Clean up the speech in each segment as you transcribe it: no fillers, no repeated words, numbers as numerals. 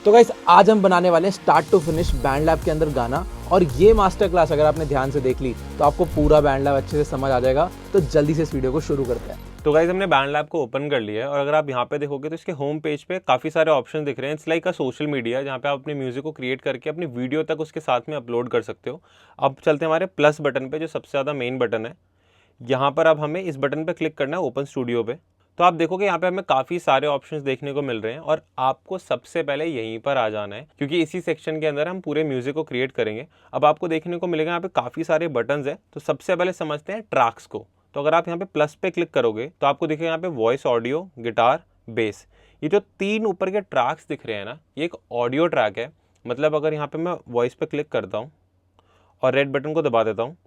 तो गाइस आज हम बनाने वाले हैं start to finish BandLab के अंदर गाना, और ये मास्टर क्लास अगर आपने ध्यान से देख ली तो आपको पूरा बैंड लैब अच्छे से समझ आ जाएगा। तो जल्दी से इस वीडियो को शुरू करते हैं। तो गाइज हमने बैंड लैब को ओपन कर लिया है और अगर आप यहाँ पे देखोगे तो इसके होम पेज पे काफ़ी सारे ऑप्शन दिख रहे हैं। It's like a social media जहाँ पे आप अपने म्यूजिक को क्रिएट करके अपनी वीडियो तक उसके साथ में अपलोड कर सकते हो। अब चलते हैं हमारे प्लस बटन पे, जो सबसे ज़्यादा मेन बटन है। यहाँ पर अब हमें इस बटन पर क्लिक करना है ओपन स्टूडियो पे। तो आप देखोगे यहाँ पे हमें काफ़ी सारे ऑप्शंस देखने को मिल रहे हैं और आपको सबसे पहले यहीं पर आ जाना है क्योंकि इसी सेक्शन के अंदर हम पूरे म्यूजिक को क्रिएट करेंगे। अब आपको देखने को मिलेगा यहाँ पे काफ़ी सारे बटन्स हैं। तो सबसे पहले समझते हैं ट्रैक्स को। तो अगर आप यहाँ पे प्लस पे क्लिक करोगे तो आपको दिखेगा यहाँ पे वॉइस, ऑडियो, गिटार, बेस। ये जो तीन ऊपर के ट्रैक्स दिख रहे हैं ना, ये एक ऑडियो ट्रैक है। मतलब अगर यहाँ पे मैं वॉइस पे क्लिक करता हूँ और रेड बटन को दबा देता हूँ,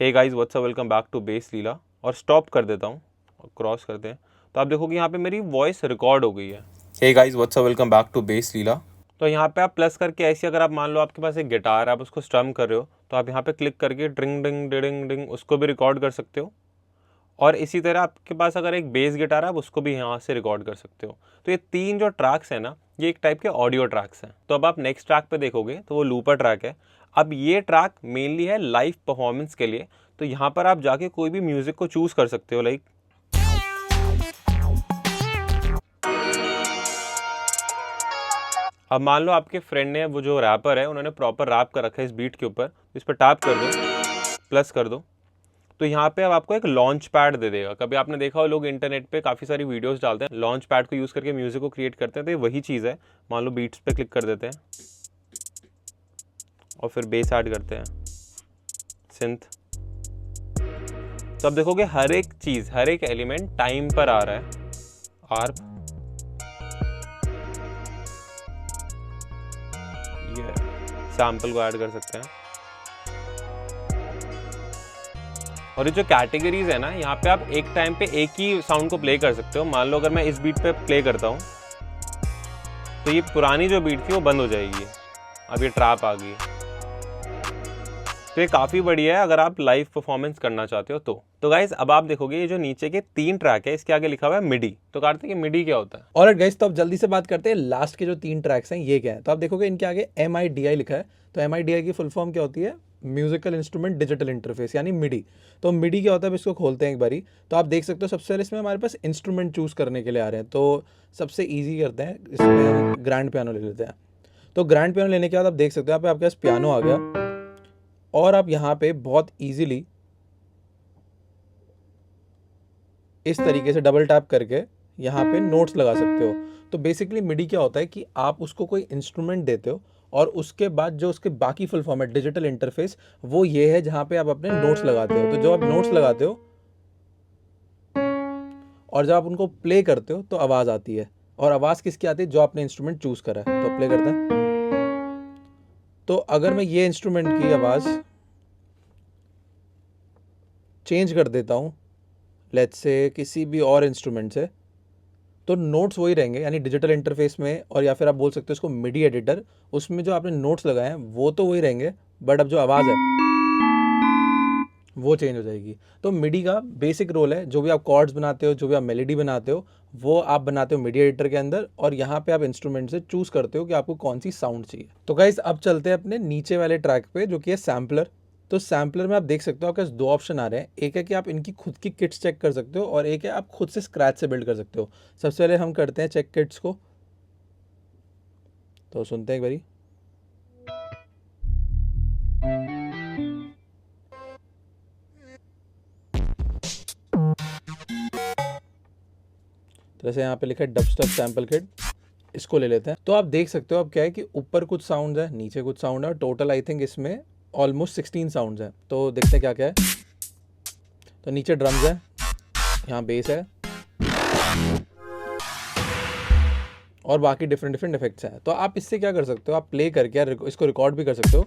hey guys what's up welcome back to base Leela, और स्टॉप कर देता हूँ और क्रॉस करते हैं, तो आप देखोगे यहाँ पे मेरी वॉइस रिकॉर्ड हो गई है। Hey guys what's up welcome back to base Leela. तो यहाँ पे आप प्लस करके ऐसे, अगर आप मान लो आपके पास एक गिटार है, आप उसको स्ट्रम कर रहे हो, तो आप यहाँ पे क्लिक करके ड्रिंग डिंग डिंग डिंग उसको भी रिकॉर्ड कर सकते हो। और इसी तरह आपके पास अगर एक बेस गिटार है, आप उसको भी यहाँ से रिकॉर्ड कर सकते हो। तो ये तीन जो ट्रैक्स हैं ना, ये एक टाइप के ऑडियो ट्रैक्स हैं। तो अब आप नेक्स्ट ट्रैक पे देखोगे तो वो लूपर ट्रैक है। अब ये ट्रैक मेनली है लाइव परफॉर्मेंस के लिए। तो यहाँ पर आप जाके कोई भी म्यूजिक को चूज कर सकते हो। लाइक अब मान लो आपके फ्रेंड ने, वो जो रैपर है, उन्होंने प्रॉपर रैप कर रखा है इस बीट के ऊपर, इस पर टैप कर दो, प्लस कर दो, तो यहाँ पे अब आपको एक लॉन्च पैड दे देगा। कभी आपने देखा हो लोग इंटरनेट पे काफ़ी सारी वीडियोस डालते हैं, लॉन्च पैड को यूज़ करके म्यूजिक को क्रिएट करते हैं। तो ये वही चीज़ है। मान लो बीट्स पे क्लिक कर देते हैं और फिर बेस ऐड करते हैं, सिंथ। तो अब देखोगे हर एक चीज़, हर एक एलिमेंट टाइम पर आ रहा है। आर्प, ये सैम्पल को ऐड कर सकते हैं। और ये जो कैटेगरीज है ना, यहाँ पे आप एक टाइम पे एक ही साउंड को प्ले कर सकते हो। मान लो अगर मैं इस बीट पे प्ले करता हूँ तो ये पुरानी जो बीट थी वो बंद हो जाएगी। अब ये ट्रैप आ गई। तो ये काफ़ी बढ़िया है अगर आप लाइव परफॉर्मेंस करना चाहते हो तो गाइज अब आप देखोगे ये जो नीचे के तीन ट्रैक है, इसके आगे लिखा हुआ है मिडी। तो कार्तिक, मिडी क्या होता है? ऑलराइट गाइस, तो अब जल्दी से बात करते हैं लास्ट के जो तीन ट्रैक्स हैं ये क्या है। तो आप देखोगे इनके आगे MIDI लिखा है। तो MIDI की फुल फॉर्म क्या होती है? म्यूजिकल इंस्ट्रूमेंट डिजिटल इंटरफेस, यानी मिडी। तो मिडी क्या होता है, अब इसको खोलते हैं एक बारी। तो आप देख सकते हो सबसे पहले इसमें हमारे पास इंस्ट्रूमेंट चूज करने के लिए आ रहे हैं। तो सबसे ईजी करते हैं, इसमें हम ग्रैंड पियानो ले लेते हैं। तो ग्रैंड पियानो लेने के बाद आप देख सकते हो यहाँ पे आपके पास पियानो आ गया, और आप यहाँ पे बहुत ईजिली इस तरीके से डबल टैप करके यहाँ पे नोट्स लगा सकते हो। तो बेसिकली मिडी क्या होता है कि आप उसको कोई इंस्ट्रूमेंट देते हो और उसके बाद जो उसके बाकी फुल फॉर्म है डिजिटल इंटरफेस, वो ये है जहाँ पे आप अपने नोट्स लगाते हो। तो जब आप नोट्स लगाते हो और जब आप उनको प्ले करते हो तो आवाज़ आती है, और आवाज़ किसकी आती है? जो आपने इंस्ट्रूमेंट चूज करा है। तो प्ले करते हैं। तो अगर मैं ये इंस्ट्रूमेंट की आवाज़ चेंज कर देता हूँ, लेट्स से किसी भी और इंस्ट्रूमेंट से, तो नोट्स वही रहेंगे, यानी डिजिटल इंटरफेस में, और या फिर आप बोल सकते हो इसको मिडी एडिटर, उसमें जो आपने नोट्स लगाए हैं वो तो वही रहेंगे, बट अब जो आवाज़ है वो चेंज हो जाएगी। तो मिडी का बेसिक रोल है, जो भी आप कॉर्ड्स बनाते हो, जो भी आप मेलोडी बनाते हो, वो आप बनाते हो मिडी एडिटर के अंदर, और यहाँ पे आप इंस्ट्रूमेंट से चूज करते हो कि आपको कौन सी साउंड चाहिए। तो गाइस अब चलते हैं अपने नीचे वाले ट्रैक पे, जो कि है सैम्पलर। तो सैम्पलर में आप देख सकते हो आपके पास दो ऑप्शन आ रहे हैं। एक है कि आप इनकी खुद की किट्स चेक कर सकते हो, और एक है आप खुद से स्क्रैच से बिल्ड कर सकते हो। सबसे पहले हम करते हैं चेक किट्स को। तो सुनते हैं एक बारी। तो जैसे यहाँ पे लिखा है डबस्टप सैम्पल किट, इसको ले लेते हैं। तो आप देख सकते हो अब क्या है कि ऊपर कुछ साउंड है, नीचे कुछ साउंड है, और टोटल आई थिंक इसमें ऑलमोस्ट 16 साउंड्स हैं। तो देखते हैं क्या क्या है। तो नीचे ड्रम्स है, यहाँ बेस है, और बाकी डिफरेंट डिफरेंट इफेक्ट्स हैं। तो आप इससे क्या कर सकते हो, आप प्ले करके इसको रिकॉर्ड भी कर सकते हो,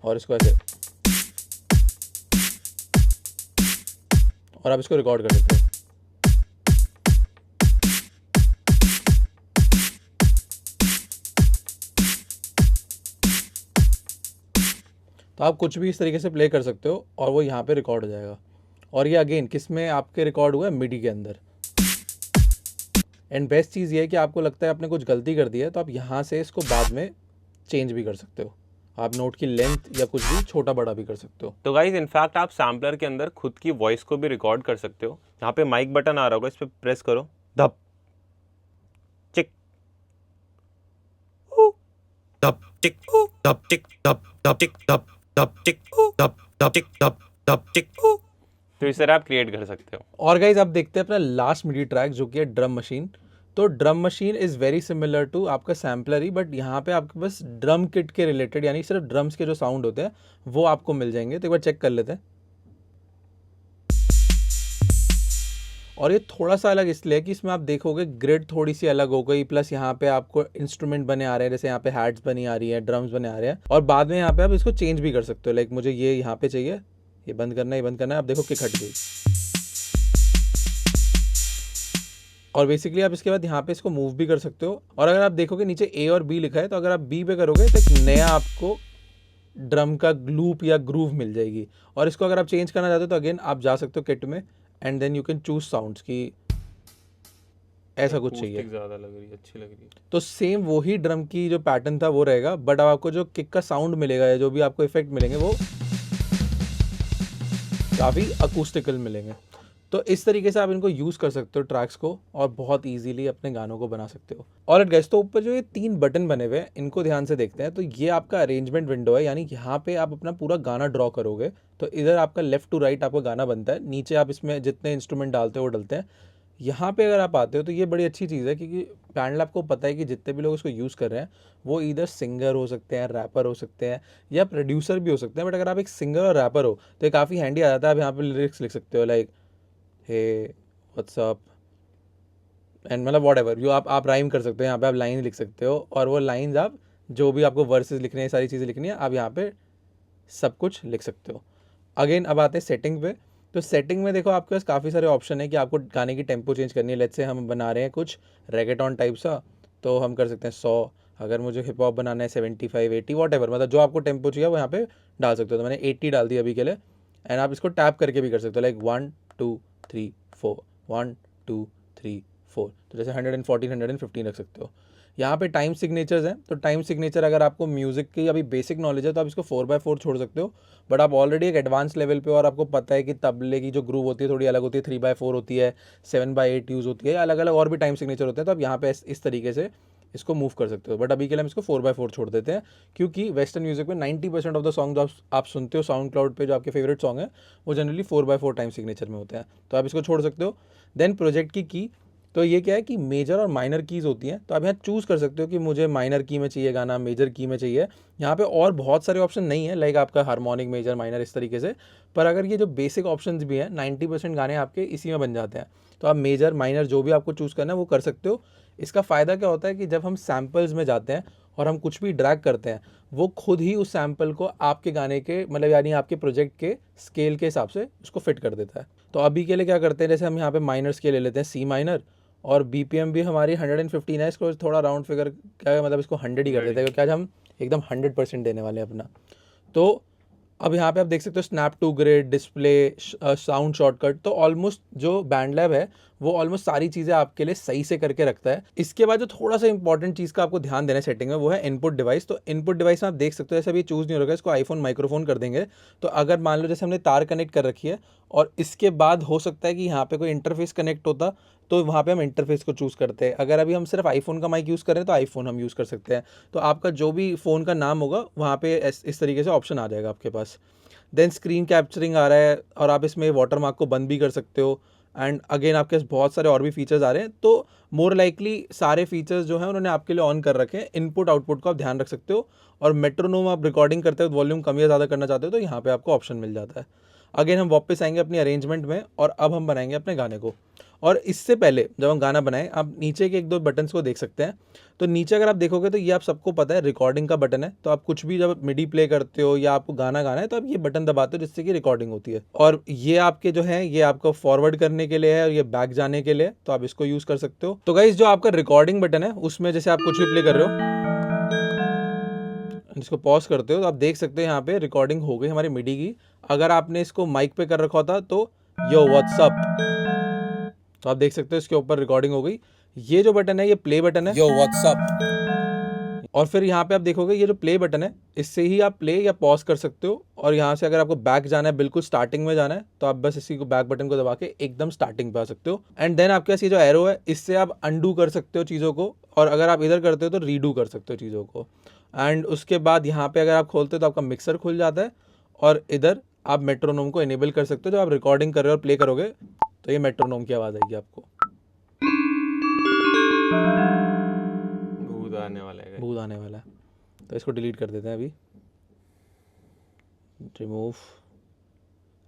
और इसको ऐसे, और आप इसको रिकॉर्ड कर सकते हो। तो आप कुछ भी इस तरीके से प्ले कर सकते हो और वो यहाँ पे रिकॉर्ड हो जाएगा। और ये अगेन किस में आपके रिकॉर्ड हुआ है? मिडी के अंदर। एंड बेस्ट चीज़ ये है कि आपको लगता है आपने कुछ गलती कर दी है तो आप यहाँ से इसको बाद में चेंज भी कर सकते हो। आप नोट की लेंथ या कुछ भी छोटा बड़ा भी कर सकते हो। तो गाइज इनफैक्ट आप सैम्पलर के अंदर खुद की वॉइस को भी रिकॉर्ड कर सकते हो। यहाँ पे माइक बटन आ रहा होगा, इस पर प्रेस करो, धप चिक धप चिक धप चिक धप धप चिक धप धप चिक धप धप चिक धप धप चिक। तो इस तरह आप क्रिएट कर सकते हो। और गाइज आप देखते हैं अपना लास्ट मिडी ट्रैक जो कि है ड्रम मशीन। तो drum machine is very similar to आपका सैम्पलर ही, बट यहाँ पे आपके पास ड्रम किट के रिलेटेड यानी सिर्फ ड्रम्स के जो साउंड होते हैं वो आपको मिल जाएंगे। तो एक बार चेक कर लेते हैं। और ये थोड़ा सा अलग इसलिए है कि इसमें आप देखोगे ग्रिड थोड़ी सी अलग हो गई, प्लस यहाँ पे आपको इंस्ट्रूमेंट बने आ रहे हैं, जैसे यहाँ पे हैट्स बनी आ रही है, ड्रम्स बने आ रहे हैं, और बाद में यहाँ पे आप इसको चेंज भी कर सकते हो। लाइक मुझे ये यहाँ पे चाहिए, ये बंद करना है, ये बंद करना है, आप देखो किक हट गई। और बेसिकली आप इसके बाद यहाँ पे इसको मूव भी कर सकते हो। और अगर आप देखोगे नीचे ए और बी लिखा है, तो अगर आप बी पे करोगे तो एक नया आपको ड्रम का लूप या ग्रूव मिल जाएगी। और इसको अगर आप चेंज करना चाहते हो तो अगेन आप जा सकते हो किट में and then you can choose sounds की ऐसा कुछ चाहिए। ज़्यादा लग रही है, अच्छी लग रही है। तो सेम वही ड्रम की जो पैटर्न था वो रहेगा, बट अब आपको जो किक का साउंड मिलेगा या जो भी आपको इफेक्ट मिलेंगे वो काफ़ी अकूस्टिकल मिलेंगे। तो इस तरीके से आप इनको यूज़ कर सकते हो ट्रैक्स को, और बहुत इजीली अपने गानों को बना सकते हो। और गाइस, तो ऊपर जो ये 3 बटन बने हुए हैं इनको ध्यान से देखते हैं। तो ये आपका अरेंजमेंट विंडो है, यानी यहाँ पे आप अपना पूरा गाना ड्रॉ करोगे। तो इधर आपका लेफ्ट टू राइट आपका गाना बनता है, नीचे आप इसमें जितने इंस्ट्रूमेंट डालते हो वो डलते हैं। यहाँ पे अगर आप आते हो तो ये बड़ी अच्छी चीज़ है, क्योंकि बैंडलैब को पता है कि जितने भी लोग इसको यूज़ कर रहे हैं वो इधर सिंगर हो सकते हैं, रैपर हो सकते हैं या प्रोड्यूसर भी हो सकते हैं। बट अगर आप एक सिंगर और रैपर हो तो ये काफ़ी हैंडी आ जाता है। आप यहाँ पे लिरिक्स लिख सकते हो, लाइक हे व्हाट्सअप एंड मतलब वॉट एवर, जो आप राइम कर सकते हो। यहाँ पे आप लाइन लिख सकते हो, और वो लाइन्स आप जो भी आपको वर्सेस लिखने हैं, सारी चीज़ें लिखनी है, आप यहाँ पे सब कुछ लिख सकते हो। अगेन अब आते हैं सेटिंग पे। तो सेटिंग में देखो आपके पास काफ़ी सारे ऑप्शन है कि आपको गाने की टेम्पो चेंज करनी है। लेट्स से हम बना रहे हैं कुछ रेगेटॉन टाइप सा, तो हम कर सकते हैं 100। अगर मुझे हिप हॉप बनाना है 75, 80 वॉट एवर, मतलब जो आपको टेम्पो चाहिए वो यहाँ पे डाल सकते हो। तो मैंने 80 डाल दिया अभी के लिए, एंड आप इसको टैप करके भी कर सकते हो, लाइक 1 2 3 4 1 2 3 4। तो जैसे 114 115 रख सकते हो। यहाँ पे टाइम सिग्नेचर्स हैं, तो टाइम सिग्नेचर अगर आपको म्यूज़िक की अभी बेसिक नॉलेज है तो आप इसको 4/4 छोड़ सकते हो। बट आप ऑलरेडी एक एडवांस लेवल पे हो और आपको पता है कि तबले की जो ग्रूव होती है थोड़ी अलग होती है, 3/4 होती है, 7/8 यूज़ होती है, अलग अलग और भी टाइम सिग्नेचर होते हैं। तो आप यहाँ पे इस तरीके से इसको मूव कर सकते हो। बट अभी के लिए हम इसको 4/4 छोड़ देते हैं, क्योंकि वेस्टर्न म्यूजिक में 90% ऑफ द सॉन्ग जो आप सुनते हो साउंड क्लाउड पे, जो आपके फेवरेट सॉन्ग है वो जनरली 4/4 टाइम सिग्नेचर में होते हैं। तो आप इसको छोड़ सकते हो। देन प्रोजेक्ट की तो ये क्या है कि मेजर और माइनर कीज़ होती हैं, तो आप यहाँ चूज़ कर सकते हो कि मुझे माइनर की में चाहिए गाना, मेजर की में चाहिए। यहाँ पे और बहुत सारे ऑप्शन नहीं है, लाइक आपका हार्मोनिक, मेजर, माइनर, इस तरीके से। पर अगर ये जो बेसिक ऑप्शंस भी हैं, 90% गाने आपके इसी में बन जाते हैं। तो आप मेजर, माइनर जो भी आपको चूज़ करना है वो कर सकते हो। इसका फ़ायदा क्या होता है कि जब हम सैम्पल्स में जाते हैं और हम कुछ भी ड्रैग करते हैं, वो खुद ही उस सैम्पल को आपके गाने के मतलब यानी आपके प्रोजेक्ट के स्केल के हिसाब से उसको फिट कर देता है। तो अभी के लिए क्या करते हैं, जैसे हम यहाँ पे माइनर स्केल ले लेते हैं, सी माइनर, और बीपीएम भी हमारी 115 है। इसको थोड़ा राउंड फिगर क्या है, मतलब इसको 100 ही कर देते हैं, क्योंकि आज हम एकदम 100% देने वाले हैं अपना। तो अब यहाँ पे आप देख सकते हो snap to grid, display, sound shortcut. तो ऑलमोस्ट जो बैंडलैब है वो ऑलमोस्ट सारी चीज़ें आपके लिए सही से करके रखता है। इसके बाद जो थोड़ा सा इंपॉर्टेंट चीज़ का आपको ध्यान देना है सेटिंग में, वो है इनपुट डिवाइस। तो इनपुट डिवाइस में आप देख सकते हो, जैसे अभी चूज़ नहीं हो रहा है, इसको आईफोन माइक्रोफोन कर देंगे। तो अगर मान लो जैसे हमने तार कनेक्ट कर रखी है और इसके बाद हो सकता है कि यहाँ पे कोई इंटरफेस कनेक्ट होता, तो वहाँ पे हम इंटरफेस को चूज़ करते हैं। अगर अभी हम सिर्फ आईफोन का माइक यूज़ कर रहे हैं तो आईफोन हम यूज़ कर सकते हैं। तो आपका जो भी फ़ोन का नाम होगा वहाँ पे इस तरीके से ऑप्शन आ जाएगा आपके पास। देन स्क्रीन कैप्चरिंग आ रहा है, और आप इसमें वाटर मार्क को बंद भी कर सकते हो। एंड अगेन आपके पास बहुत सारे और भी फीचर्स आ रहे हैं। तो मोर लाइकली सारे फीचर्स जो हैं उन्होंने आपके लिए ऑन कर रखे हैं। इनपुट आउटपुट को आप ध्यान रख सकते हो, और मेट्रोनोम आप रिकॉर्डिंग करते हो, वॉल्यूम कम या ज़्यादा करना चाहते हो तो यहाँ पे आपको ऑप्शन मिल जाता है। अगेन हम वापस आएंगे अपनी अरेंजमेंट में, और अब हम बनाएंगे अपने गाने को। और इससे पहले जब हम गाना बनाएं, आप नीचे के 1-2 बटन्स को देख सकते हैं। तो नीचे अगर आप देखोगे तो ये आप सबको पता है रिकॉर्डिंग का बटन है। तो आप कुछ भी जब मिडी प्ले करते हो या आपको गाना गाना है तो आप ये बटन दबाते हो, जिससे कि रिकॉर्डिंग होती है। और ये आपके जो है ये आपको फॉरवर्ड करने के लिए है और ये बैक जाने के लिए, तो आप इसको यूज़ कर सकते हो। तो गाइस, जो आपका रिकॉर्डिंग बटन है उसमें जैसे आप कुछ भी प्ले कर रहे हो, इसको पॉज करते हो तो आप देख सकते हो यहाँ पे रिकॉर्डिंग हो गई हमारी मिडी की। अगर आपने इसको माइक पे कर रखा होता तो यो व्हाट्सअप, तो आप देख सकते हो इसके ऊपर रिकॉर्डिंग हो गई। ये जो बटन है ये प्ले बटन है। Yo, what's up? और फिर यहाँ पे आप देखोगे ये जो प्ले बटन है इससे ही आप प्ले या पॉज कर सकते हो। और यहाँ से अगर आपको बैक जाना है, बिल्कुल स्टार्टिंग में जाना है, तो आप बस इसी को बैक बटन को दबा के एकदम स्टार्टिंग पे आ सकते हो। एंड देन आपके पास ये जो एरो है इससे आप अंडू कर सकते हो चीज़ों को, और अगर आप इधर करते हो तो रीडू कर सकते हो चीज़ों को। एंड उसके बाद यहाँ पे अगर आप खोलते हो तो आपका मिक्सर खुल जाता है, और इधर आप मेट्रोनोम को इनेबल कर सकते हो। जब आप रिकॉर्डिंग कर रहे हो और प्ले करोगे तो ये मेट्रोनोम की आवाज़ आएगी आपको। भूत आने वाला है। भूत आने वाला है, तो इसको डिलीट कर देते हैं अभी। Remove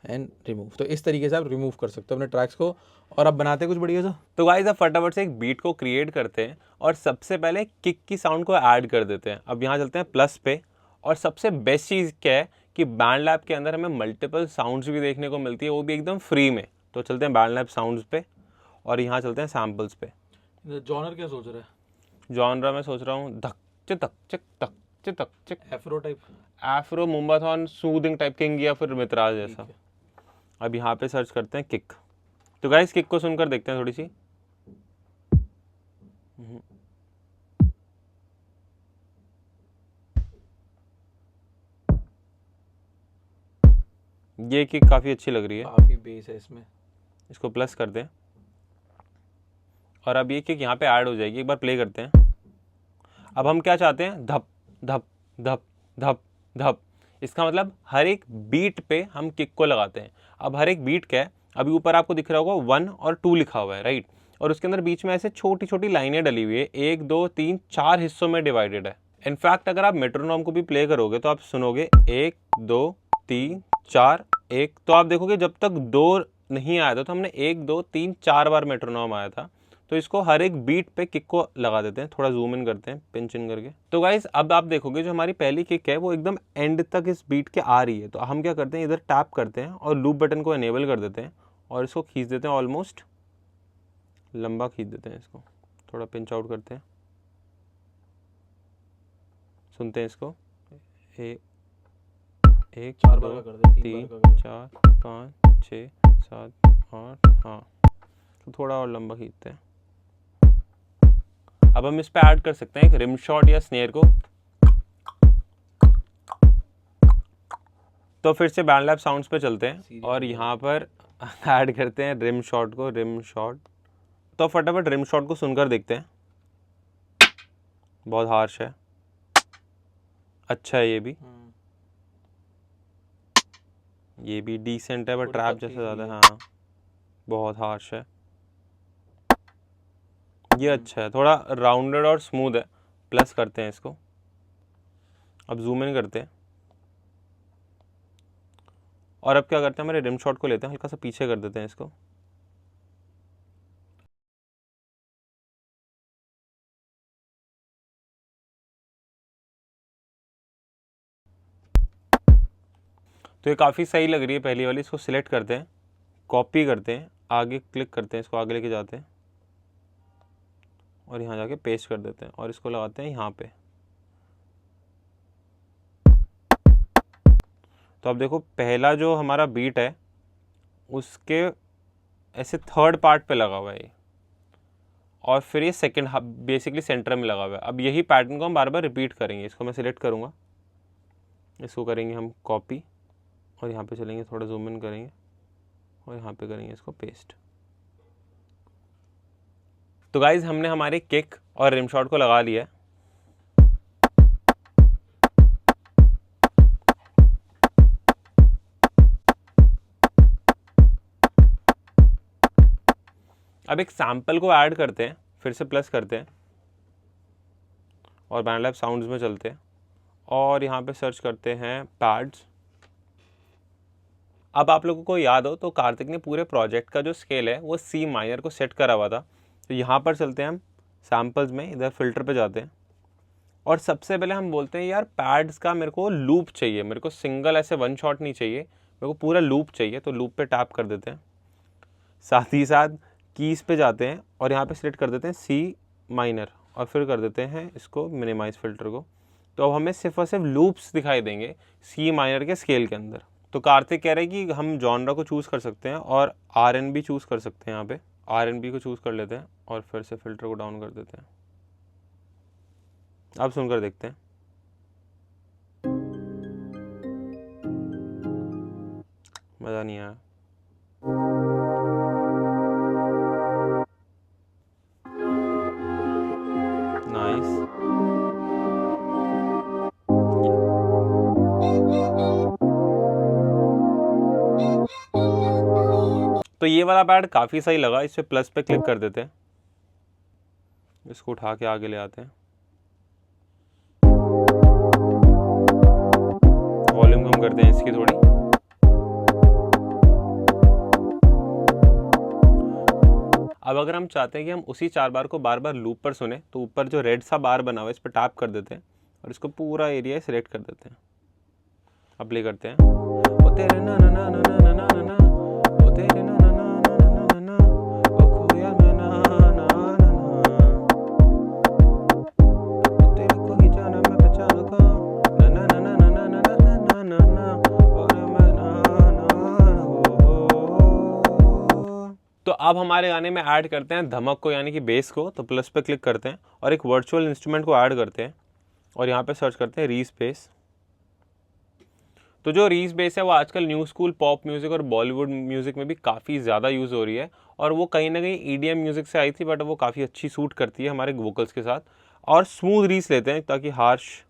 and remove. तो इस तरीके से आप रिमूव कर सकते हो अपने ट्रैक्स को, और आप बनाते कुछ बढ़िया सा। तो गाइस अब फटाफट से एक बीट को क्रिएट करते हैं और सबसे पहले किक की साउंड को ऐड कर देते हैं। अब यहाँ चलते हैं प्लस पे, और सबसे बेस्ट चीज़ क्या है कि बैंड लैब के अंदर हमें मल्टीपल साउंड्स भी देखने को मिलती है, वो भी एकदम फ्री में। तो चलते हैं बैंड लैब साउंड्स पे, और यहाँ चलते हैं सैम्पल्स पे। जॉनर क्या सोच रहा है? जॉनरा मैं सोच रहा हूँ धक चिक धक चिक। Afro type? एफ्रो, मुम्बाथॉन, सूदिंग टाइप किंग, या फिर मित्राज जैसा। अब यहाँ पे सर्च करते हैं किक। तो गाइस किक को सुनकर देखते हैं थोड़ी सी। ये किक काफ़ी अच्छी लग रही है, काफी बेस है इसमें। इसको प्लस कर दें, और अब ये किक यहाँ पे ऐड हो जाएगी। एक बार प्ले करते हैं। अब हम क्या चाहते हैं, धप धप धप धप धप। इसका मतलब हर एक बीट पे हम किक को लगाते हैं। अब हर एक बीट क्या है, अभी ऊपर आपको दिख रहा होगा 1 और 2 लिखा हुआ है, राइट। और उसके अंदर बीच में ऐसे छोटी छोटी लाइनें डली हुई है, 1 2 3 4 हिस्सों में डिवाइडेड है। इनफैक्ट अगर आप मेट्रोनॉम को भी प्ले करोगे तो आप सुनोगे 1 2 3 4 1। तो आप देखोगे जब तक 2 नहीं आया था तो हमने 1 2 3 4 बार मेट्रोनॉम आया था। तो इसको हर एक बीट पे किक को लगा देते हैं। थोड़ा जूम इन करते हैं पिंच इन करके। तो गाइस अब आप देखोगे जो हमारी पहली किक है वो एकदम एंड तक इस बीट के आ रही है। तो हम क्या करते हैं, इधर टैप करते हैं और लूप बटन को इनेबल कर देते हैं, और इसको खींच देते हैं, ऑलमोस्ट लंबा खींच देते हैं इसको। थोड़ा पिंच आउट करते हैं, सुनते हैं इसको। 1 4 2 बार का कर दे, 3 बार का कर दे। 4 5 6 7 8। हाँ, तो थोड़ा और लंबा खींचते हैं। अब हम इस पे ऐड कर सकते हैं एक रिम शॉट या स्नेयर को। तो फिर से बैंड लैब साउंड्स पे चलते हैं और यहाँ पर ऐड करते हैं रिम शॉट को, रिम शॉट। तो फटाफट रिम शॉट को सुनकर देखते हैं। बहुत हार्श है, अच्छा है ये भी डिसेंट है, बट ट्रैप जैसा ज़्यादा है। हाँ, बहुत हार्श है। ये अच्छा है, थोड़ा राउंडेड और स्मूथ है। प्लस करते हैं इसको। अब जूम इन करते हैं, और अब क्या करते हैं, हमारे रिम शॉट को लेते हैं, हल्का सा पीछे कर देते हैं इसको। तो ये काफ़ी सही लग रही है पहली वाली। इसको सिलेक्ट करते हैं, कॉपी करते हैं, आगे क्लिक करते हैं, इसको आगे लेके जाते हैं और यहाँ जाके पेस्ट कर देते हैं, और इसको लगाते हैं यहाँ पे। तो अब देखो पहला जो हमारा बीट है उसके ऐसे थर्ड पार्ट पे लगा हुआ है ये, और फिर ये सेकंड बेसिकली सेंटर में लगा हुआ है। अब यही पैटर्न को हम बार बार रिपीट करेंगे। इसको मैं सिलेक्ट करूँगा, इसको करेंगे हम कॉपी, और यहाँ पे चलेंगे, थोड़ा जूम इन करेंगे, और यहाँ पे करेंगे इसको पेस्ट। तो गाइज हमने हमारे किक और रिम शॉट को लगा लिया है। अब एक सैंपल को ऐड करते हैं, फिर से प्लस करते हैं और बैंड लैब साउंड्स में चलते हैं, और यहाँ पे सर्च करते हैं पैड्स। अब आप लोगों को याद हो तो कार्तिक ने पूरे प्रोजेक्ट का जो स्केल है वो सी माइनर को सेट करा हुआ था। तो यहाँ पर चलते हैं हम सैम्पल्स में, इधर फिल्टर पे जाते हैं, और सबसे पहले हम बोलते हैं यार पैड्स का मेरे को लूप चाहिए, मेरे को सिंगल ऐसे वन शॉट नहीं चाहिए, मेरे को पूरा लूप चाहिए। तो लूप पे टैप कर देते हैं, साथ ही साथ कीज़ पे जाते हैं और यहाँ पे सिलेक्ट कर देते हैं सी माइनर, और फिर कर देते हैं इसको मिनिमाइज फिल्टर को। तो अब हमें सिर्फ और सिर्फ लूप्स दिखाई देंगे सी माइनर के स्केल के अंदर। तो कार्तिक कह रहे हैं कि हम जॉनरा को चूज़ कर सकते हैं और आरएनबी चूज़ कर सकते हैं यहाँ पे। R&B को चूज़ कर लेते हैं और फिर से फिल्टर को डाउन कर देते हैं। अब सुनकर देखते हैं। मज़ा नहीं आया। नाइस। तो ये वाला पैड काफ़ी सही लगा, इस पे प्लस पे क्लिक कर देते हैं, इसको उठा के आगे ले आते हैं, वॉल्यूम कम करते हैं इसकी थोड़ी। अब अगर हम चाहते हैं कि हम उसी 4 बार को बार बार लूप पर सुने तो ऊपर जो रेड सा बार बना हुआ है इस पर टैप कर देते हैं और इसको पूरा एरिया सिलेक्ट कर देते हैं। अब प्ले करते हैं। ओ तेरे ना ना ना ना ना ना ना ना, ओ तेरे ना ना ना ना ना ना ना, ओ खोया मैं ना ना ना ना, ओ तेरे को ही जाना मैं पहचान का, ना ना ना ना ना ना ना ना ना ना ना, और मैं ना ना ना हो। तो अब हमारे गाने में ऐड करते हैं धमक को, यानी कि बेस को। तो प्लस पे क्लिक करते हैं और एक वर्चुअल इंस्ट्रूमेंट को ऐड करते हैं और यहाँ पे सर्च करते हैं रीज बेस। तो जो रीज बेस है वो आजकल न्यू स्कूल पॉप म्यूज़िक और बॉलीवुड म्यूज़िक में भी काफ़ी ज़्यादा यूज़ हो रही है और वो कहीं ना कहीं ईडीएम म्यूज़िक से आई थी, बट वो काफ़ी अच्छी सूट करती है हमारे वोकल्स के साथ। और स्मूथ रीज लेते हैं ताकि हार्श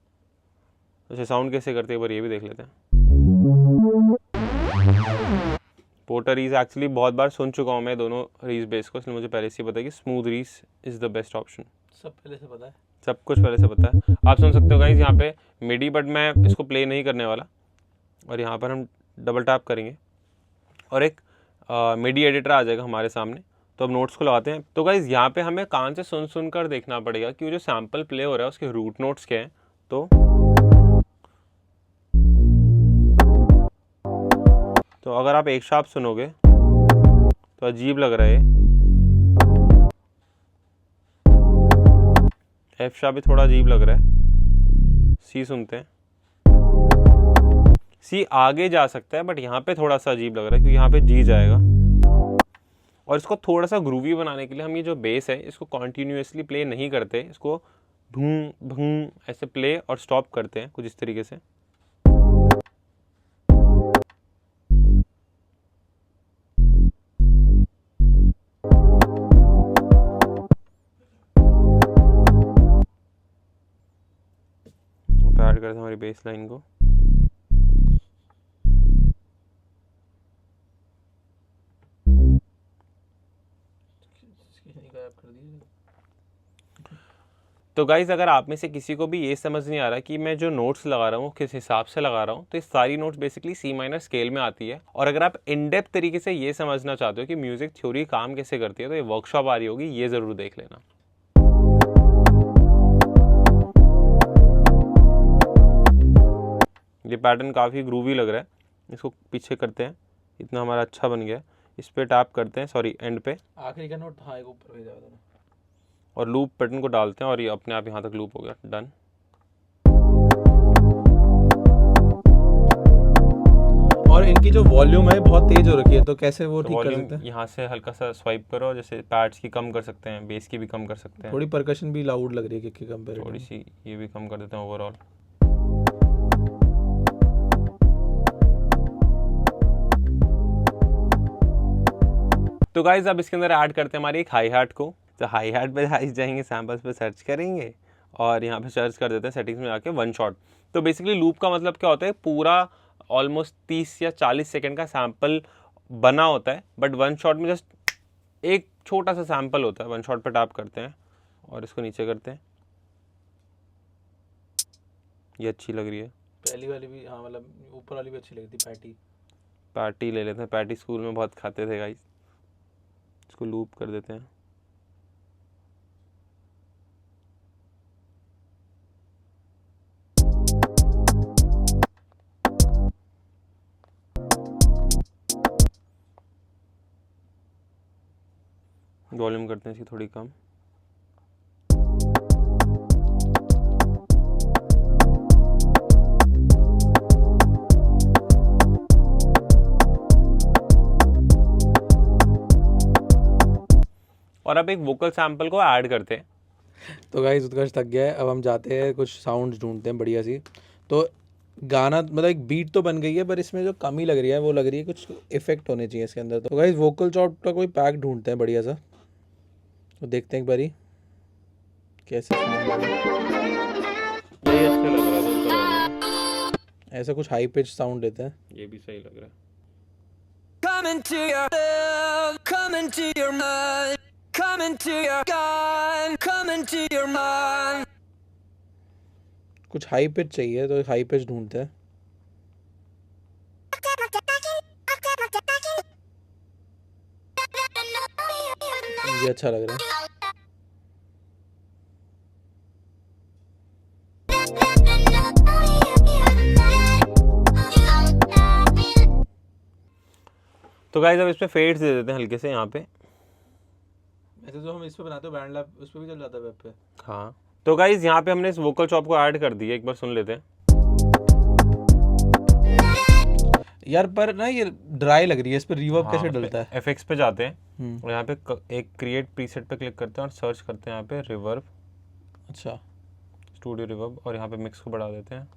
अच्छा साउंड कैसे करते हैं एक बार ये भी देख लेते हैं। पोर्टर रीज एक्चुअली बहुत बार सुन चुका हूँ मैं दोनों रीज बेस को, इसलिए मुझे पहले से ही पता है कि स्मूथ रीज इज़ द बेस्ट ऑप्शन। सब पहले से पता है, सब कुछ पहले से पता है। आप सुन सकते हो गाइस यहाँ पे मिडी, बट मैं इसको प्ले नहीं करने वाला। और यहाँ पर हम डबल टैप करेंगे और एक मिडी एडिटर आ जाएगा हमारे सामने। तो अब नोट्स को लगाते हैं। तो गाइस यहाँ पे हमें कान से सुन कर देखना पड़ेगा कि वो जो सैम्पल प्ले हो रहा है उसके रूट नोट्स क्या हैं। तो अगर आप एक शार्प सुनोगे तो अजीब लग रहा है। एफ शार्प भी थोड़ा अजीब लग रहा है। सी सुनते हैं, सी आगे जा सकता है बट यहाँ पे थोड़ा सा अजीब लग रहा है क्योंकि यहाँ पे जी जाएगा। और इसको थोड़ा सा ग्रूवी बनाने के लिए हम ये जो बेस है इसको कॉन्टीन्यूसली प्ले नहीं करते, इसको भूं भूं ऐसे प्ले और स्टॉप करते हैं कुछ इस तरीके से। ऐड करते हैं हमारी बेस लाइन को। तो गाइज अगर आप में से किसी को भी ये समझ नहीं आ रहा कि मैं जो नोट्स लगा रहा हूँ किस हिसाब से लगा रहा हूँ, तो ये सारी notes basically C minor scale में आती है। और अगर आप इन डेप्थ तरीके से ये समझना चाहते हो कि म्यूजिक थ्योरी काम कैसे करती है, तो ये वर्कशॉप आ रही होगी, ये ज़रूर देख लेना। ये पैटर्न काफ़ी ग्रूवी लग रहा है, इसको पीछे करते हैं, इतना हमारा अच्छा बन गया। इस पे टैप करते हैं, सॉरी एंड पे, आखिरी का नोट हाँ एक ऊपर भेजा था और लूप पैटर्न को डालते हैं और ये अपने आप यहाँ तक लूप हो गया। डन। और इनकी जो वॉल्यूम है बहुत तेज हो रखी है, तो कैसे वो ठीक कर सकते हैं? यहाँ से हल्का सा स्वाइप करो, जैसे पैड्स की कम कर सकते हैं, बेस की भी कम कर सकते हैं। थोड़ी परकशन भी लाउड लग रही है कि कंपेरेटिव, थोड़ी सी ये भी कम कर देते हैं ओवरऑल। तो गाइज अब इसके अंदर ऐड करते हैं हमारी एक हाई हैट को। तो हाई हैट पे जाएंगे, सैम्पल्स पे सर्च करेंगे और यहाँ पे सर्च कर देते हैं सेटिंग्स में जाके वन शॉट। तो बेसिकली लूप का मतलब क्या होता है, पूरा ऑलमोस्ट 30 या 40 सेकंड का सैम्पल बना होता है, बट वन शॉट में जस्ट एक छोटा सा सैम्पल होता है। वन शॉट पे टैप करते हैं और इसको नीचे करते हैं। ये अच्छी लग रही है, पहली वाली भी हाँ, मतलब ऊपर वाली भी अच्छी लगी थी। पैटी ले लेते हैं, पैटी स्कूल में बहुत खाते थे गाइस। इसको लूप कर देते हैं। वॉल्यूम करते हैं इसकी थोड़ी कम। और अब एक वोकल सैंपल को ऐड करते हैं। तो गाइस उत्कर्ष थक गया है, अब हम जाते हैं कुछ साउंड्स ढूंढते हैं बढ़िया सी। तो गाना मतलब एक बीट तो बन गई है, पर इसमें जो कमी लग रही है वो लग रही है कुछ इफेक्ट होने चाहिए इसके अंदर। तो गाइस वोकल चॉप का कोई पैक ढूंढते हैं बढ़िया सा, तो देखते हैं एक बारी कैसे sound आ रहा है। ये अच्छा लग रहा था ऊपर वाला, ऐसा कुछ हाई पिच साउंड देते हैं। ये भी सही लग रहा है। Come into your love, come into your mind, come into your God, come into your mind. कुछ हाई पिच चाहिए, तो हाई पिच ढूंढते हैं। ये अच्छा लग रहा है। तो गाइस अब इस पे फेड्स दे देते हैं हल्के से यहाँ पे। ऐसे जो हम इस पे बनाते हो बैंड लैब, उस पे भी चल जाता है वेब पे। हाँ, तो गाइस यहाँ पे हमने इस वोकल चॉप को ऐड कर दिया, एक बार सुन लेते हैं। यार पर ना ये ड्राई लग रही है, इस पे रिवर्ब हाँ, कैसे उस पे डलता है? एफएक्स पे जाते हैं और यहाँ पे एक क्रिएट प्रीसेट पे क्लिक करते हैं और सर्च करते हैं यहाँ पे रिवर्ब, अच्छा स्टूडियो रिवर्ब, और यहाँ पे मिक्स को बढ़ा देते हैं।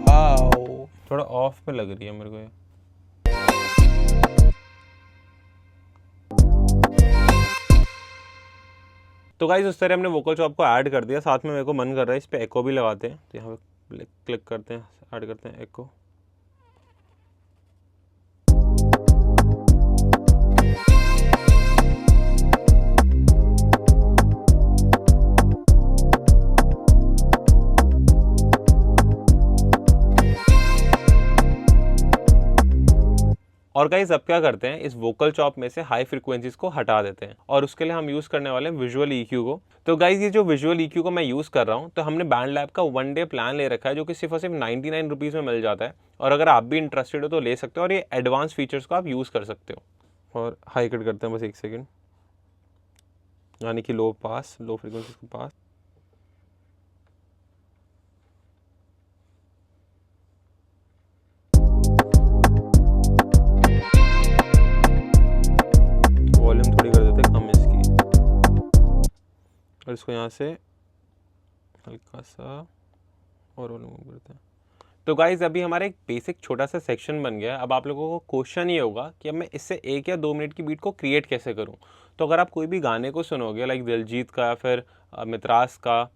वाओ, थोड़ा ऑफ पे लग रही है मेरे को ये। तो गाइस उस तरह हमने वोकल चॉप को ऐड कर दिया। साथ में मेरे को मन कर रहा है इस पे एको भी लगाते हैं, तो यहाँ पे क्लिक करते हैं, ऐड करते हैं एको। और गाइस अब क्या करते हैं, इस वोकल चॉप में से हाई फ्रीक्वेंसीज को हटा देते हैं और उसके लिए हम यूज़ करने वाले हैं विजुअल EQ को। तो गाइस ये जो विजुअल EQ को मैं यूज़ कर रहा हूँ, तो हमने बैंड लैब का 1 डे प्लान ले रखा है जो कि सिर्फ और सिर्फ 99 रुपीज़ में मिल जाता है। और अगर आप भी इंटरेस्टेड हो तो ले सकते हो और ये एडवांस फीचर्स को आप यूज़ कर सकते हो। और हाई कट करते हैं बस 1 सेकेंड, यानी कि लो फ्रीक्वेंसीज को पास। वॉल्यूम थोड़ी कर देते हैं कम इसकी, और इसको यहाँ से हल्का सा और वॉल्यूम करते हैं। तो गाइज अभी हमारा एक बेसिक छोटा सा सेक्शन बन गया है। अब आप लोगों को क्वेश्चन ये होगा कि अब मैं इससे 1 या 2 मिनट की बीट को क्रिएट कैसे करूं। तो अगर आप कोई भी गाने को सुनोगे लाइक दिलजीत का या फिर मित्रास का,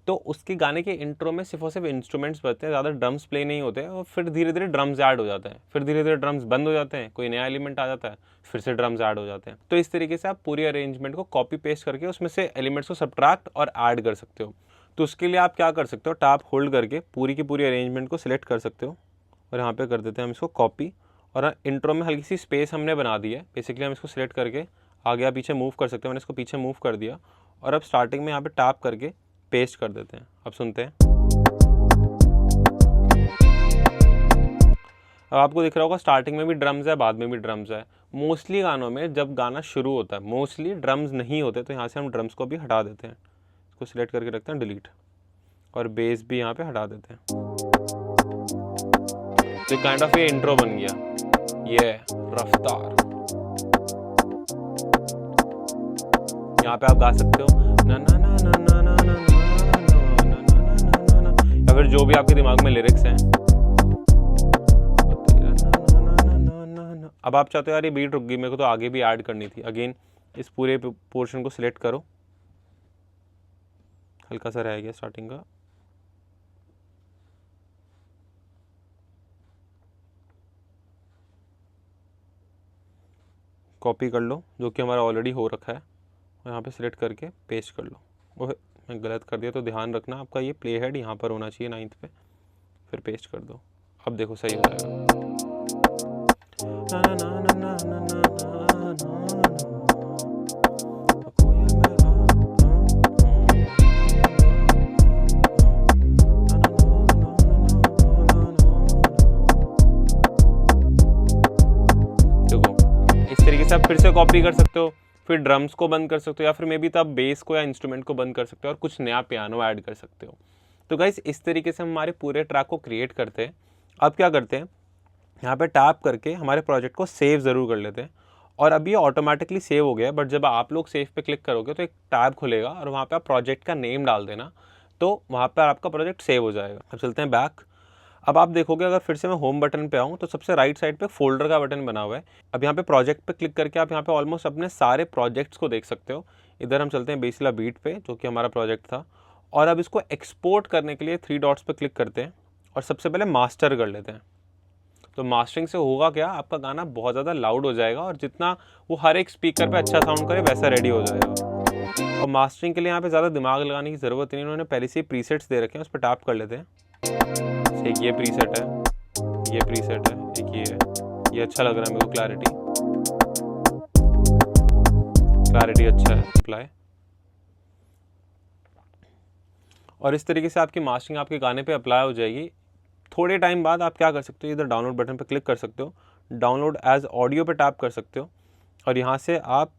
तो उसके गाने के इंट्रो में सिर्फ और सिर्फ इंस्ट्रूमेंट्स बजते हैं, ज़्यादा ड्रम्स प्ले नहीं होते हैं, और फिर धीरे धीरे ड्रम्स ऐड हो जाते हैं, फिर धीरे धीरे ड्रम्स बंद हो जाते हैं, कोई नया एलिमेंट आ जाता है, फिर से ड्रम्स ऐड हो जाते हैं। तो इस तरीके से आप पूरी अरेंजमेंट को कॉपी पेस्ट करके उसमें से एलिमेंट्स को सब्ट्रैक्ट और ऐड कर सकते हो। तो उसके लिए आप क्या कर सकते हो, टैप होल्ड करके पूरी की पूरी अरेंजमेंट को सिलेक्ट कर सकते हो और यहाँ पे कर देते हैं हम इसको कॉपी। और इंट्रो में हल्की सी स्पेस हमने बना दी है, बेसिकली हम इसको सिलेक्ट करके आगे या पीछे मूव कर सकते हैं। मैंने इसको पीछे मूव कर दिया और अब स्टार्टिंग में यहाँ पे टैप करके पेस्ट कर देते हैं। अब सुनते हैं, अब आपको दिख रहा होगा स्टार्टिंग में भी ड्रम्स है, बाद में भी ड्रम्स है। मोस्टली गानों में जब गाना शुरू होता है मोस्टली ड्रम्स नहीं होते, तो यहाँ से हम ड्रम्स को भी हटा देते हैं, इसको सिलेक्ट करके रखते हैं डिलीट, और बेस भी यहाँ पे हटा देते हैं। तो काइंड ऑफ ये इंट्रो बन गया, ये रफ्तार। यहाँ पे आप गा सकते हो ना ना ना ना ना ना ना ना ना ना, या फिर जो भी आपके दिमाग में लिरिक्स हैं। अब आप चाहते हो यार ये बीट रुक गई, मेरे को तो आगे भी ऐड करनी थी, अगेन इस पूरे पोर्शन को सिलेक्ट करो, हल्का सा रह गया स्टार्टिंग का, कॉपी कर लो जो कि हमारा ऑलरेडी हो रखा है और यहाँ पे सिलेक्ट करके पेस्ट कर लो। ओह मैं गलत कर दिया, तो ध्यान रखना आपका ये प्ले हेड यहाँ पर होना चाहिए 9th पे, फिर पेस्ट कर दो। अब देखो सही हो जाएगा। देखो इस तरीके से आप फिर से कॉपी कर सकते हो, फिर ड्रम्स को बंद कर सकते हो, या फिर मे बी तो आप बेस को या इंस्ट्रूमेंट को बंद कर सकते हो और कुछ नया पियानो ऐड कर सकते हो। तो गाइस इस तरीके से हम हमारे पूरे ट्रैक को क्रिएट करते हैं अब क्या करते हैं, यहाँ पे टैप करके हमारे प्रोजेक्ट को सेव ज़रूर कर लेते हैं। और अभी ये ऑटोमेटिकली सेव हो गया है, बट जब आप लोग सेव पे क्लिक करोगे तो एक टैब खुलेगा और वहाँ पे आप प्रोजेक्ट का नेम डाल देना, तो वहाँ पर आपका प्रोजेक्ट सेव हो जाएगा। अब चलते हैं बैक। अब आप देखोगे अगर फिर से मैं होम बटन पे आऊँ तो सबसे राइट साइड पे फोल्डर का बटन बना हुआ है। अब यहाँ पे प्रोजेक्ट पे क्लिक करके आप यहाँ पे ऑलमोस्ट अपने सारे प्रोजेक्ट्स को देख सकते हो। इधर हम चलते हैं बेसिला बीट पे, जो कि हमारा प्रोजेक्ट था, और अब इसको एक्सपोर्ट करने के लिए 3 डॉट्स पे क्लिक करते हैं और सबसे पहले मास्टर कर लेते हैं। तो मास्टरिंग से होगा क्या, आपका गाना बहुत ज़्यादा लाउड हो जाएगा और जितना वो हर एक स्पीकर पे अच्छा साउंड करे वैसा रेडी हो जाएगा। और मास्टरिंग के लिए यहाँ पे ज़्यादा दिमाग लगाने की ज़रूरत नहीं, उन्होंने पहले से ही प्रीसेट्स दे रखे हैं, उस पर टैप कर लेते हैं। एक ये प्रीसेट है, ये प्रीसेट है, एक ये अच्छा लग रहा है मेरे को, क्लैरिटी अच्छा है, अप्लाई। और इस तरीके से आपकी मास्टरिंग आपके गाने पे अप्लाई हो जाएगी। थोड़े टाइम बाद आप क्या कर सकते हो, इधर डाउनलोड बटन पे क्लिक कर सकते हो, डाउनलोड एज ऑडियो पे टैप कर सकते हो और यहाँ से आप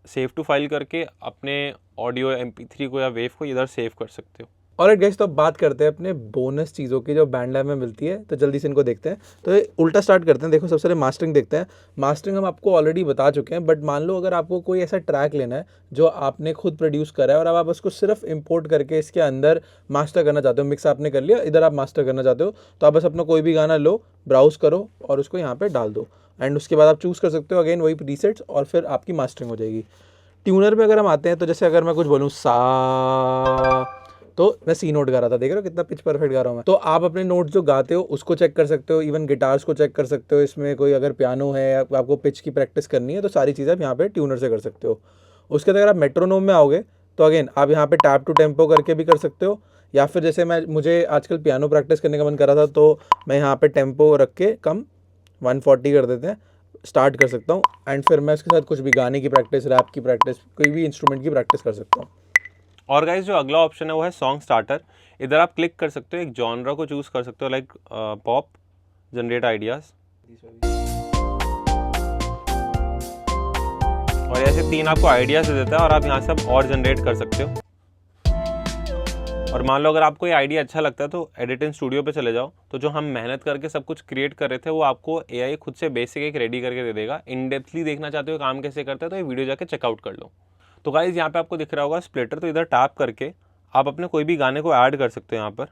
सेव टू फाइल करके अपने ऑडियो MP3 को या वेव को इधर सेव कर सकते हो। ऑलराइट गाइस, तो अब बात करते हैं अपने बोनस चीज़ों की जो बैंड लैब में मिलती है, तो जल्दी से इनको देखते हैं। तो ये उल्टा स्टार्ट करते हैं। देखो सबसे पहले मास्टरिंग देखते हैं। मास्टरिंग हम आपको ऑलरेडी बता चुके हैं, बट मान लो अगर आपको कोई ऐसा ट्रैक लेना है जो आपने खुद प्रोड्यूस करा है और अब आप उसको सिर्फ इंपोर्ट करके इसके अंदर मास्टर करना चाहते हो, मिक्स आपने कर लिया, इधर आप मास्टर करना चाहते हो, तो आप बस अपना कोई भी गाना लो, ब्राउज करो और उसको यहाँ पर डाल दो एंड उसके बाद आप चूज़ कर सकते हो अगेन वही प्रीसेट्स और फिर आपकी मास्टरिंग हो जाएगी। ट्यूनर पे अगर हम आते हैं तो जैसे अगर मैं कुछ बोलूँ सा, तो मैं सी नोट गा रहा था, देख रहे हो कितना पिच परफेक्ट गा रहा हूँ मैं। तो आप अपने नोट जो गाते हो उसको चेक कर सकते हो, इवन गिटार्स को चेक कर सकते हो। इसमें कोई अगर पियानो है, आपको पिच की प्रैक्टिस करनी है, तो सारी चीज़ें आप यहाँ पे ट्यूनर से कर सकते हो। उसके बाद अगर आप मेट्रोनोम में आओगे तो अगेन आप यहाँ पे टैप टू टेम्पो करके भी कर सकते हो, या फिर जैसे मुझे आजकल पियानो प्रैक्टिस करने का मन कर रहा था तो मैं यहाँ पे टेम्पो रख के कम 140 कर देते हैं, स्टार्ट कर सकता हूँ एंड फिर मैं उसके साथ कुछ भी गाने की प्रैक्टिस, रैप की प्रैक्टिस, कोई भी इंस्ट्रूमेंट की प्रैक्टिस कर सकता हूँ। और गाइस जो अगला ऑप्शन है वो है सॉन्ग स्टार्टर। इधर आप क्लिक कर सकते हो, एक जॉनरा को चूज कर सकते हो, लाइक पॉप, जनरेट आइडियाज, और ऐसे 3 आपको आइडियाज दे देता है और आप यहाँ से अब और जनरेट कर सकते हो। और मान लो अगर आपको ये आइडिया अच्छा लगता है तो एडिट इन स्टूडियो पे चले जाओ, तो जो हम मेहनत करके सब कुछ क्रिएट कर रहे थे वो आपको AI खुद से बेसिक एक रेडी करके दे देगा। इन डेप्थली देखना चाहते हो काम कैसे करता है तो ये वीडियो जाके चेकआउट कर लो। तो गाइज यहाँ पे आपको दिख रहा होगा स्प्लिटर, तो इधर टैप करके आप अपने कोई भी गाने को ऐड कर सकते हो यहाँ पर।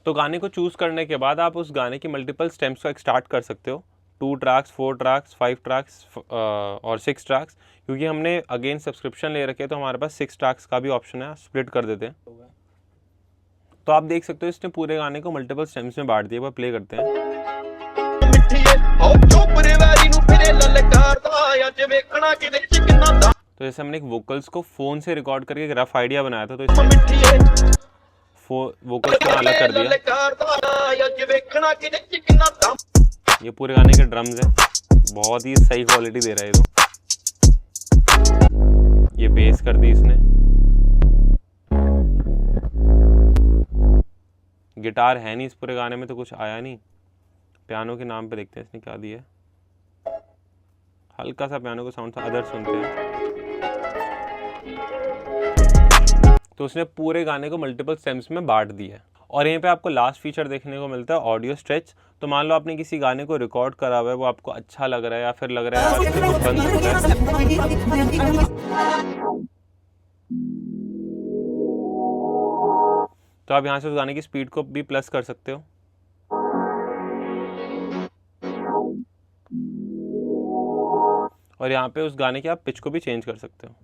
तो गाने को चूज करने के बाद आप उस गाने की मल्टीपल स्टेम्स को स्टार्ट कर सकते हो, 2 ट्रैक्स, 4 ट्रैक्स, 5 ट्रैक्स और 6 ट्रैक्स। क्योंकि हमने अगेन सब्सक्रिप्शन ले रखे तो हमारे पास 6 ट्रैक्स का भी ऑप्शन है, स्प्लिट कर देते हैं। तो आप देख सकते हो इसने पूरे गाने को मल्टीपल स्टेम्स में बांट दिया। प्ले करते हैं। तो जैसे हमने एक वोकल्स को फोन से रिकॉर्ड करके एक रफ आइडिया बनाया था, तो इसमें वोकल्स को अलग कर दिया। ये पूरे गाने के ड्रम्स हैं, बहुत ही सही क्वालिटी दे रहा है ये तो। ये बेस कर दी इसने, गिटार है नहीं इस पूरे गाने में तो कुछ आया नहीं। पियानो के नाम पे देखते हैं इसने क्या दिया है, हल्का सा पियानो का साउंड था, अदर सुनते हैं। तो उसने पूरे गाने को मल्टीपल स्टेम्स में बांट दिया है। और यहीं पे आपको लास्ट फीचर देखने को मिलता है, ऑडियो स्ट्रेच। तो मान लो आपने किसी गाने को रिकॉर्ड करा हुआ है, वो आपको अच्छा लग रहा है या फिर लग रहा है यार कुछ बंद हो रहा है, तो आप यहाँ से उस गाने की स्पीड को भी प्लस कर सकते हो। और यहाँ पे उस गाने की आप पिच को भी चेंज कर सकते हो।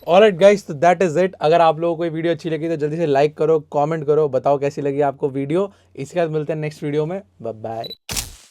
ऑलराइट गाइस, तो दैट इज इट। अगर आप लोगों को ये वीडियो अच्छी लगी तो जल्दी से लाइक करो, कमेंट करो, बताओ कैसी लगी आपको वीडियो। इसके बाद मिलते हैं नेक्स्ट वीडियो में। Bye bye.